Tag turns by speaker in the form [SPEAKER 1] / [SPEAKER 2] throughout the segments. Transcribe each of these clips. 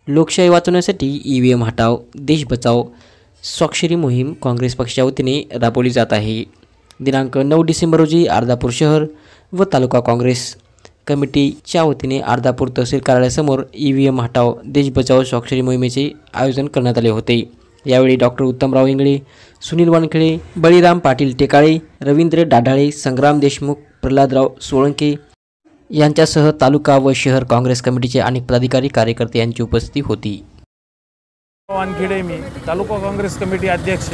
[SPEAKER 1] लोकशाही वाचवण्यासाठी EVM हटाव देश बचाव स्वाक्षरी मोहीम काँग्रेस पक्षाच्या वतीने राबवली जात आहे। दिनांक 9 डिसेंबर रोजी अर्धापूर शहर व तालुका काँग्रेस कमिटीच्या वतीने अर्धापूर तहसील कार्यालयासमोर EVM हटाव देश बचाव स्वाक्षरी मोहिमेचे आयोजन करण्यात आले होते। यावेळी डॉक्टर उत्तमराव इंगळे, सुनील वानखेडे, बळीराम पाटील टेकाळे, रवींद्र डाढाळे, संग्राम देशमुख, प्रल्हादराव सोळंके यांच्यासह तालुका व शहर काँग्रेस कमिटीचे अनेक पदाधिकारी कार्यकर्ते यांची उपस्थिती होती।
[SPEAKER 2] वानखेडे मी तालुका काँग्रेस कमिटी अध्यक्ष।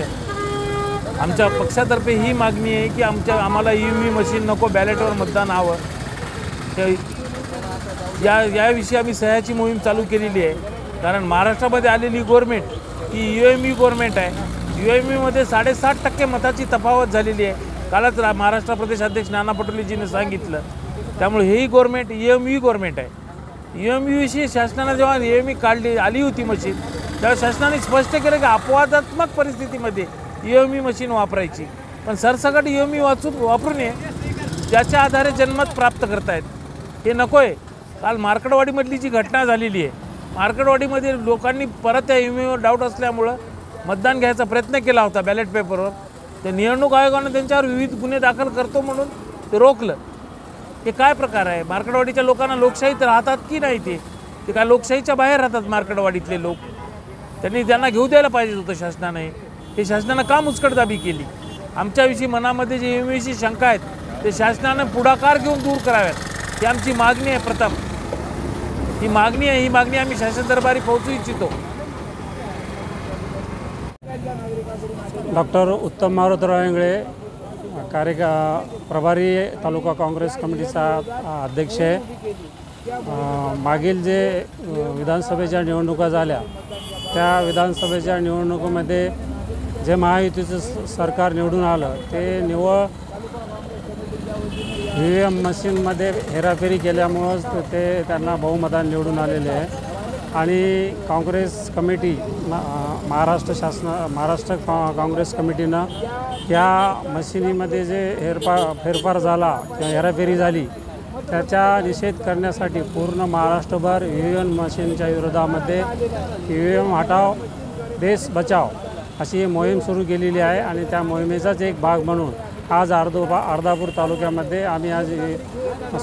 [SPEAKER 2] आमच्या पक्षातर्फे ही मागणी आहे की आम्हाला EVM मशीन नको, बॅलेटवर मतदान हवं। याविषयी आम्ही सह्याची मोहीम चालू केलेली आहे। कारण महाराष्ट्रामध्ये आलेली गव्हर्नमेंट ही EVM गव्हर्नमेंट आहे। EVM मध्ये 7.5% मताची तफावत झालेली आहे। कालच महाराष्ट्र प्रदेश अध्यक्ष नाना पटोलेजीने सांगितलं। त्यामुळे ही गव्हर्नमेंट EVM गव्हर्नमेंट आहे। EVM विषयी शासनाने जेव्हा EVM आली होती मशीन, तेव्हा शासनाने स्पष्ट केलं की अपवादात्मक परिस्थितीमध्ये EVM मशीन वापरायची, पण सरसकट EVM वापरू नये, ज्याच्या आधारे जनमत प्राप्त करतायत हे नको आहे। काल मार्कडवाडीमधली जी घटना झालेली आहे, मार्कडवाडीमध्ये लोकांनी परत त्या EVMवर डाऊट असल्यामुळं मतदान घ्यायचा प्रयत्न केला होता बॅलेट पेपरवर। ते निवडणूक आयोगाने त्यांच्यावर विविध गुन्हे दाखल करतो म्हणून ते रोखलं। हे काय प्रकार आहे? मार्कडवाडीच्या लोकांना लोकशाहीत राहतात की नाही? ते काय लोकशाहीच्या बाहेर राहतात मार्कडवाडीतले लोक? त्यांना घेऊ द्यायला पाहिजे होतं शासनाने। हे शासनानं का मुचकटदाबी केली? आमच्याविषयी मनामध्ये जे EVM विषयी शंका आहेत ते शासनानं पुढाकार घेऊन दूर कराव्यात, ही आमची मागणी आहे। प्रथम ही मागणी आम्ही शासन दरबारी पोहोचू इच्छितो।
[SPEAKER 3] डॉक्टर उत्तम मारुतराव इंगळे प्रभारी तालुका काँग्रेस कमिटीचा अध्यक्ष आहे। मागील जे विधानसभेच्या निवडणुका झाल्या, त्या विधानसभेच्या निवडणुकीमध्ये जे महायुतीचं सरकार निवडून आलं ते निव्वळ EVM मशीनमध्ये हेराफेरी केल्यामुळं ते त्यांना बहुमताने निवडून आलेले आहे। आणि काँग्रेस कमिटी महाराष्ट्र काँग्रेस कमिटीनं या मशिनीमध्ये जे फेरफार झाला किंवा हेराफेरी झाली त्याचा निषेध करण्यासाठी पूर्ण महाराष्ट्रभर EVM मशीनच्या विरोधामध्ये EVM हटाव देश बचाव अशी मोहीम सुरू केलेली आहे। आणि त्या मोहिमेचाच एक भाग म्हणून आज अर्धापूर तालुक्यामध्ये आम्ही आज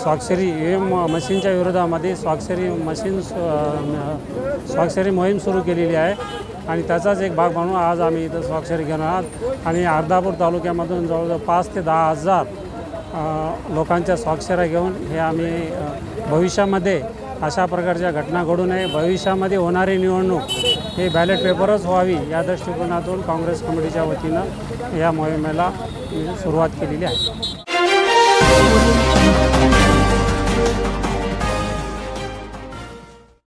[SPEAKER 3] स्वाक्षरी EVM मशीनच्या विरोधामध्ये स्वाक्षरी मोहीम सुरू केलेली आहे। आणि त्याचाच एक भाग म्हणून आज आम्ही इथं स्वाक्षरी घेणार आहोत। आणि अर्धापूर तालुक्यामधून जवळजवळ 5 ते 10 हजार लोकांच्या स्वाक्षऱ्या घेऊन हे आम्ही भविष्यामध्ये अशा प्रकारच्या घटना घडू नये, भविष्यामध्ये होणारी निवडणूक हे बॅलेट पेपरच व्हावी या दृष्टिकोनातून काँग्रेस कमिटीच्या वतीनं या मोहिमेला सुरुवात केलेली आहे।